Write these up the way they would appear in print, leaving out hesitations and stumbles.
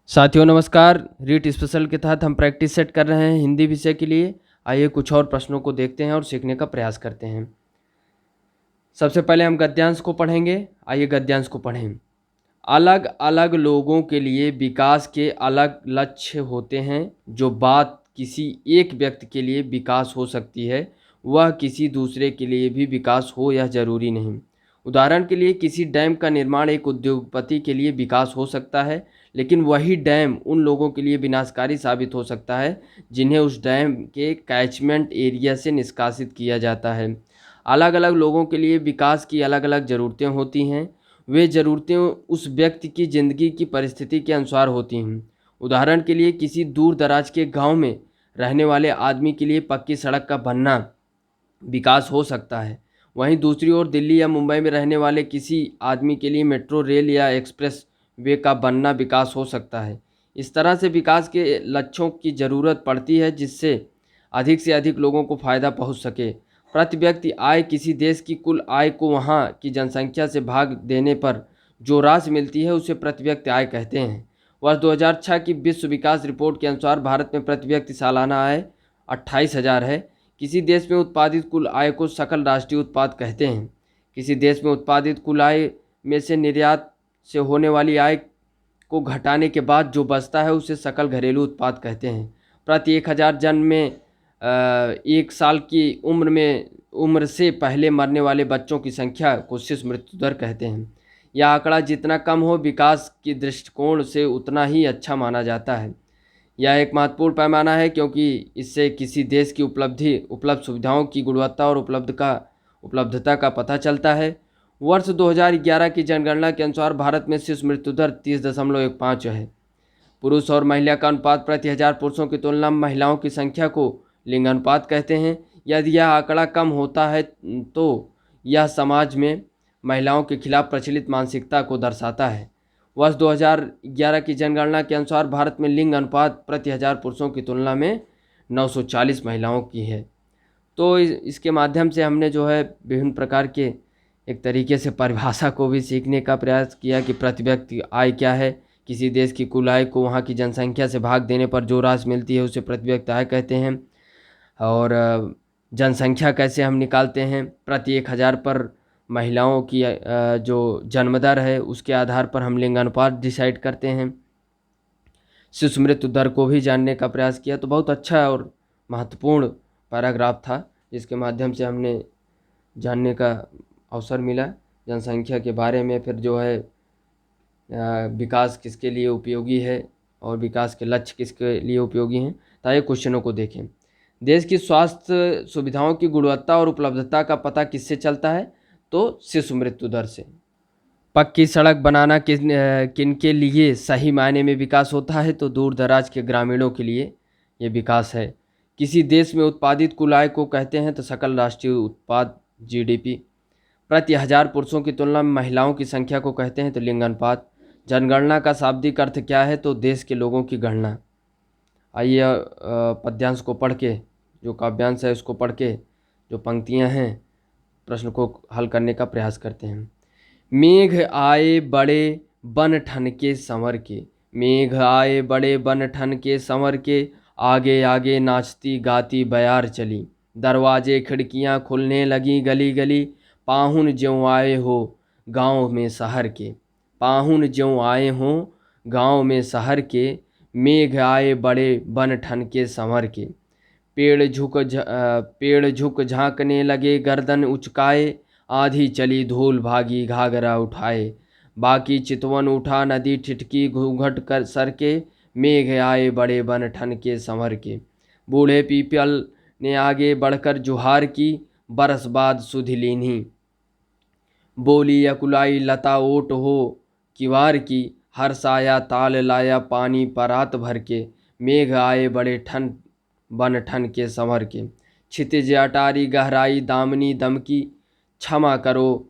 साथियों नमस्कार। रीट स्पेशल के तहत हम प्रैक्टिस सेट कर रहे हैं हिंदी विषय के लिए। आइए कुछ और प्रश्नों को देखते हैं और सीखने का प्रयास करते हैं। सबसे पहले हम गद्यांश को पढ़ेंगे। आइए गद्यांश को पढ़ें। अलग अलग लोगों के लिए विकास के अलग लक्ष्य होते हैं। जो बात किसी एक व्यक्ति के लिए विकास हो सकती है वह किसी दूसरे के लिए भी विकास हो यह जरूरी नहीं। उदाहरण के लिए किसी डैम का निर्माण एक उद्योगपति के लिए विकास हो सकता है, लेकिन वही डैम उन लोगों के लिए विनाशकारी साबित हो सकता है जिन्हें उस डैम के कैचमेंट एरिया से निष्कासित किया जाता है। अलग अलग लोगों के लिए विकास की अलग अलग ज़रूरतें होती हैं। वे ज़रूरतें उस व्यक्ति की ज़िंदगी की परिस्थिति के अनुसार होती हैं। उदाहरण के लिए किसी दूर दराज के गांव में रहने वाले आदमी के लिए पक्की सड़क का बनना विकास हो सकता है। वहीं दूसरी ओर दिल्ली या मुंबई में रहने वाले किसी आदमी के लिए मेट्रो रेल या एक्सप्रेस वे का बनना विकास हो सकता है। इस तरह से विकास के लक्ष्यों की ज़रूरत पड़ती है जिससे अधिक से अधिक लोगों को फ़ायदा पहुंच सके। प्रति व्यक्ति आय किसी देश की कुल आय को वहां की जनसंख्या से भाग देने पर जो राशि मिलती है उसे प्रति व्यक्ति आय कहते हैं। वर्ष 2006 की विश्व विकास रिपोर्ट के अनुसार भारत में प्रति व्यक्ति सालाना आय 28,000 है। किसी देश में उत्पादित कुल आय को सकल राष्ट्रीय उत्पाद कहते हैं। किसी देश में उत्पादित कुल आय में से निर्यात से होने वाली आय को घटाने के बाद जो बचता है उसे सकल घरेलू उत्पाद कहते हैं। प्रति 1,000 जन में 1 साल की उम्र से पहले मरने वाले बच्चों की संख्या को शिशु मृत्यु दर कहते हैं। यह आंकड़ा जितना कम हो विकास के दृष्टिकोण से उतना ही अच्छा माना जाता है। यह एक महत्वपूर्ण पैमाना है क्योंकि इससे किसी देश की उपलब्ध सुविधाओं की गुणवत्ता और उपलब्धता का पता चलता है। वर्ष 2011 की जनगणना के अनुसार भारत में शिशु मृत्यु दर 30.15 है। पुरुष और महिला का अनुपात प्रति 1,000 पुरुषों की तुलना में महिलाओं की संख्या को लिंग अनुपात कहते हैं। यदि यह आंकड़ा कम होता है तो यह समाज में महिलाओं के खिलाफ प्रचलित मानसिकता को दर्शाता है। वर्ष 2011 की जनगणना के अनुसार भारत में लिंग अनुपात प्रति 1,000 पुरुषों की तुलना में 940 महिलाओं की है। तो इसके माध्यम से हमने जो है विभिन्न प्रकार के एक तरीके से परिभाषा को भी सीखने का प्रयास किया कि प्रति व्यक्ति आय क्या है। किसी देश की कुल आय को वहाँ की जनसंख्या से भाग देने पर जो राशि मिलती है उसे प्रति व्यक्ति आय कहते हैं। और जनसंख्या कैसे हम निकालते हैं, प्रति 1,000 पर महिलाओं की जो जन्म दर है उसके आधार पर हम लिंगानुपात डिसाइड करते हैं। शिशु मृत्यु दर को भी जानने का प्रयास किया। तो बहुत अच्छा और महत्वपूर्ण पैराग्राफ था जिसके माध्यम से हमने जानने का अवसर मिला जनसंख्या के बारे में। फिर जो है विकास किसके लिए उपयोगी है और विकास के लक्ष्य किसके लिए उपयोगी हैं। तो आइए क्वेश्चनों को देखें। देश की स्वास्थ्य सुविधाओं की गुणवत्ता और उपलब्धता का पता किससे चलता है? तो शिशु मृत्यु दर से। पक्की सड़क बनाना किनके लिए सही मायने में विकास होता है? तो दूर दराज के ग्रामीणों के लिए ये विकास है। किसी देश में उत्पादित कुल आय को कहते हैं तो सकल राष्ट्रीय उत्पाद जीडीपी। प्रति 1,000 पुरुषों की तुलना में महिलाओं की संख्या को कहते हैं तो लिंग अनुपात। जनगणना का शाब्दिक अर्थ क्या है? तो देश के लोगों की गणना। आइए पद्यांश को पढ़ के, जो काव्यांश है उसको पढ़ के जो पंक्तियां हैं प्रश्न को हल करने का प्रयास करते हैं। मेघ आए बड़े बन ठन के संवर के, मेघ आए बड़े बन ठन के संवर के, आगे आगे नाचती गाती बयार चली, दरवाजे खिड़कियां खुलने लगी गली गली, पाहुन ज्यों आए हो गाँव में शहर के, पाहुन ज्यों आए हों गाँव में शहर के, मेघ आए बड़े बन ठन के संवर के। पेड़ झुक झांकने लगे गर्दन उचकाए, आधी चली धूल भागी घाघरा उठाए, बाकी चितवन उठा नदी ठिठकी घूंघट कर सर के, मेघ आए बड़े बन ठन के संवर के। बूढ़े पीपल ने आगे बढ़कर जुहार की, बरस बाद सुधि लीन्ही, बोली अकुलाई लता ओट हो किवार की, हर्ष आया ताल लाया पानी परात भर के, मेघ आए बड़े ठन बन ठन के संवर के। क्षितिज अटारी गहराई दामनी दमकी, क्षमा करो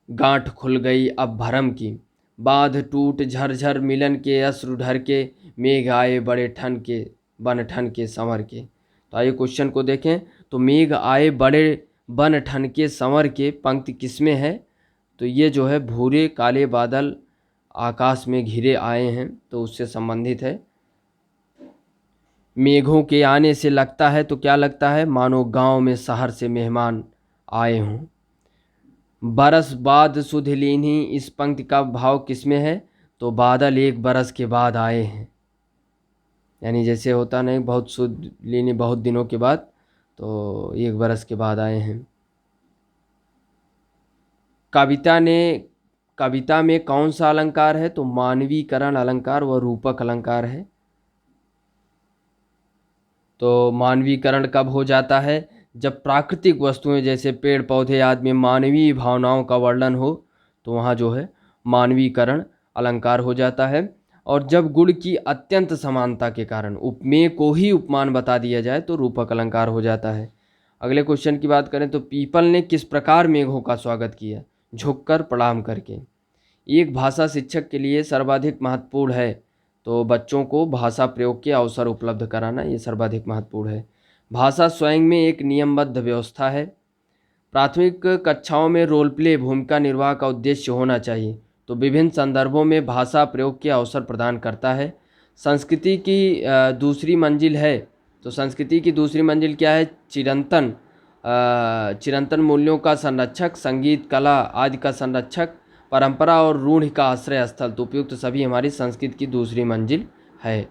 गांठ खुल गई अब भरम की, बाँध टूट झरझर मिलन के अश्रु ढर के, मेघ आए बड़े ठन के बन ठन के संवर के। तो आइए क्वेश्चन को देखें। तो मेघ आए बड़े बन ठन के संवर के पंक्ति किसमें है? तो ये जो है भूरे काले बादल आकाश में घिरे आए हैं, तो उससे संबंधित है। मेघों के आने से लगता है, तो क्या लगता है? मानो गांव में शहर से मेहमान आए हों। बरस बाद सुध लीनी, इस पंक्ति का भाव किसमें है? तो बादल एक बरस के बाद आए हैं, यानी जैसे होता नहीं, बहुत सुध लीनी बहुत दिनों के बाद, तो एक बरस के बाद आए हैं। कविता में कौन सा अलंकार है? तो मानवीकरण अलंकार व रूपक अलंकार है। तो मानवीकरण कब हो जाता है? जब प्राकृतिक वस्तुएं जैसे पेड़ पौधे आदि में मानवीय भावनाओं का वर्णन हो, तो वहाँ जो है मानवीकरण अलंकार हो जाता है। और जब गुण की अत्यंत समानता के कारण उपमेय को ही उपमान बता दिया जाए, तो रूपक अलंकार हो जाता है। अगले क्वेश्चन की बात करें तो पीपल ने किस प्रकार मेघों का स्वागत किया? झुककर, प्रणाम करके। एक भाषा शिक्षक के लिए सर्वाधिक महत्वपूर्ण है, तो बच्चों को भाषा प्रयोग के अवसर उपलब्ध कराना ये सर्वाधिक महत्वपूर्ण है। भाषा स्वयं में एक नियमबद्ध व्यवस्था है। प्राथमिक कक्षाओं में रोल प्ले भूमिका निर्वाह का उद्देश्य होना चाहिए, तो विभिन्न संदर्भों में भाषा प्रयोग के अवसर प्रदान करता है। संस्कृति की दूसरी मंजिल है, तो संस्कृति की दूसरी मंजिल क्या है? चिरंतन मूल्यों का संरक्षक, संगीत कला आदि का संरक्षक, परंपरा और रूढ़ का आश्रय स्थल, तो उपयुक्त सभी हमारी संस्कृति की दूसरी मंजिल है।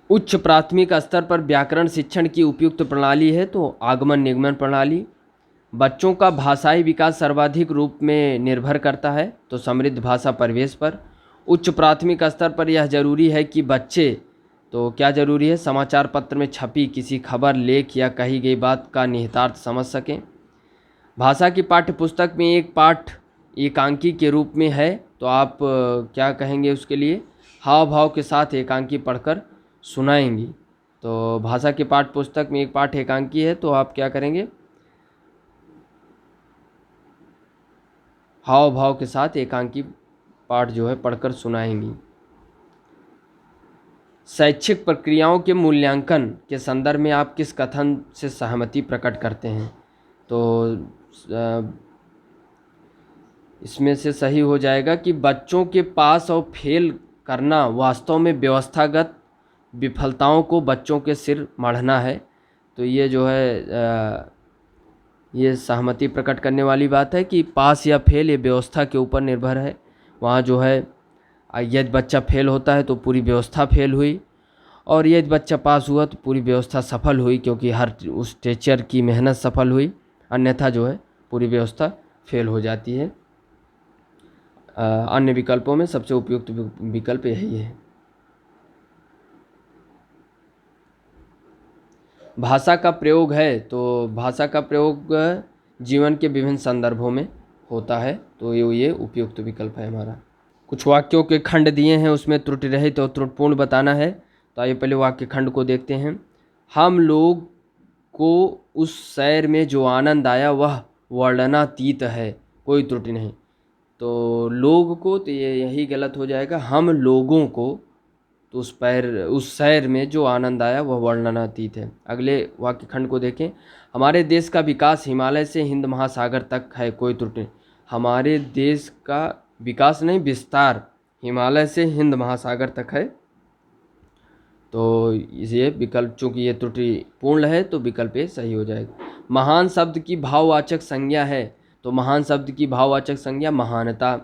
उच्च प्राथमिक स्तर पर व्याकरण शिक्षण की उपयुक्त प्रणाली है, तो आगमन निगमन प्रणाली। बच्चों का भाषाई विकास सर्वाधिक रूप में निर्भर करता है, तो समृद्ध भाषा परिवेश पर। उच्च प्राथमिक स्तर पर यह जरूरी है कि बच्चे, तो क्या जरूरी है? समाचार पत्र में छपी किसी खबर, लेख या कही गई बात का निहितार्थ समझ सकें। भाषा की पाठ्य पुस्तक में एक पाठ एकांकी के रूप में है, तो आप क्या कहेंगे उसके लिए? हाव भाव के साथ एकांकी पढ़कर सुनाएंगी। तो भाषा की पाठ्य पुस्तक में एक पाठ एकांकी है, तो आप क्या करेंगे? हाव भाव के साथ एकांकी पाठ जो है पढ़कर सुनाएंगी। शैक्षिक प्रक्रियाओं के मूल्यांकन के संदर्भ में आप किस कथन से सहमति प्रकट करते हैं? तो इसमें से सही हो जाएगा कि बच्चों के पास और फेल करना वास्तव में व्यवस्थागत विफलताओं को बच्चों के सिर मढ़ना है। तो ये जो है ये सहमति प्रकट करने वाली बात है कि पास या फेल ये व्यवस्था के ऊपर निर्भर है। वहाँ जो है यदि बच्चा फेल होता है तो पूरी व्यवस्था फेल हुई, और यदि बच्चा पास हुआ तो पूरी व्यवस्था सफल हुई, क्योंकि हर उस टीचर की मेहनत सफल हुई। अन्यथा जो है पूरी व्यवस्था फेल हो जाती है। अन्य विकल्पों में सबसे उपयुक्त विकल्प यही है। भाषा का प्रयोग है, तो भाषा का प्रयोग जीवन के विभिन्न संदर्भों में होता है, तो ये उपयुक्त विकल्प है हमारा। कुछ वाक्यों के खंड दिए हैं, उसमें त्रुटि रहित और त्रुटिपूर्ण बताना है। तो आइए पहले वाक्य खंड को देखते हैं। हम लोग को उस सैर में जो आनंद आया वह वर्णनातीत है, कोई त्रुटि नहीं। तो लोग को, तो ये यही गलत हो जाएगा। हम लोगों को तो उस सैर में जो आनंद आया वह वर्णनातीत है। अगले वाक्य खंड को देखें। हमारे देश का विकास हिमालय से हिंद महासागर तक है, कोई त्रुटि नहीं। हमारे देश का विकास नहीं, विस्तार हिमालय से हिंद महासागर तक है। तो ये विकल्प, चूंकि ये त्रुटि पूर्ण है, तो विकल्प ये सही हो जाएगा। महान शब्द की भाववाचक संज्ञा है, तो महान शब्द की भाववाचक संज्ञा महानता।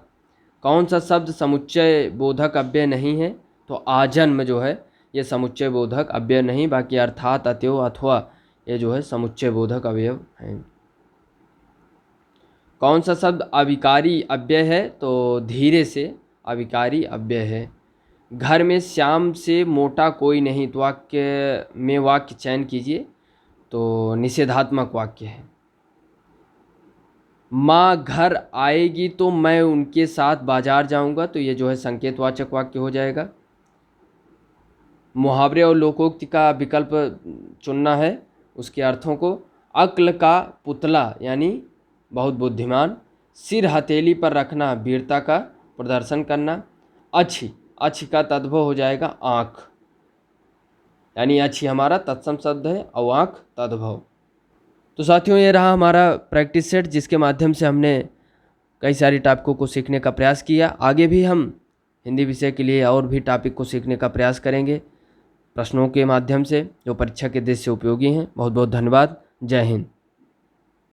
कौन सा शब्द समुच्चय बोधक अव्यय नहीं है? तो आजन्म जो है ये समुच्चय बोधक अव्यय नहीं, बाकी अर्थात, अतएव, अथवा ये जो है समुच्चय बोधक अवयव है। कौन सा शब्द अविकारी अव्यय है? तो धीरे से अविकारी अव्यय है। घर में श्याम से मोटा कोई नहीं, तो वाक्य में वाक्य चयन कीजिए। तो निषेधात्मक वाक्य है। माँ घर आएगी तो मैं उनके साथ बाजार जाऊंगा, तो ये जो है संकेतवाचक वाक्य हो जाएगा। मुहावरे और लोकोक्ति का विकल्प चुनना है, उसके अर्थों को। अक्ल का पुतला यानी बहुत बुद्धिमान। सिर हथेली पर रखना वीरता का प्रदर्शन करना। अच्छी, अच्छी का तद्भव हो जाएगा आँख, यानी अच्छी हमारा तत्सम शब्द है और आँख तद्भव। तो साथियों, ये रहा हमारा प्रैक्टिस सेट, जिसके माध्यम से हमने कई सारी टॉपिकों को सीखने का प्रयास किया। आगे भी हम हिंदी विषय के लिए और भी टॉपिक को सीखने का प्रयास करेंगे प्रश्नों के माध्यम से जो परीक्षा के दृष्टि से उपयोगी हैं। बहुत बहुत धन्यवाद। जय हिंद।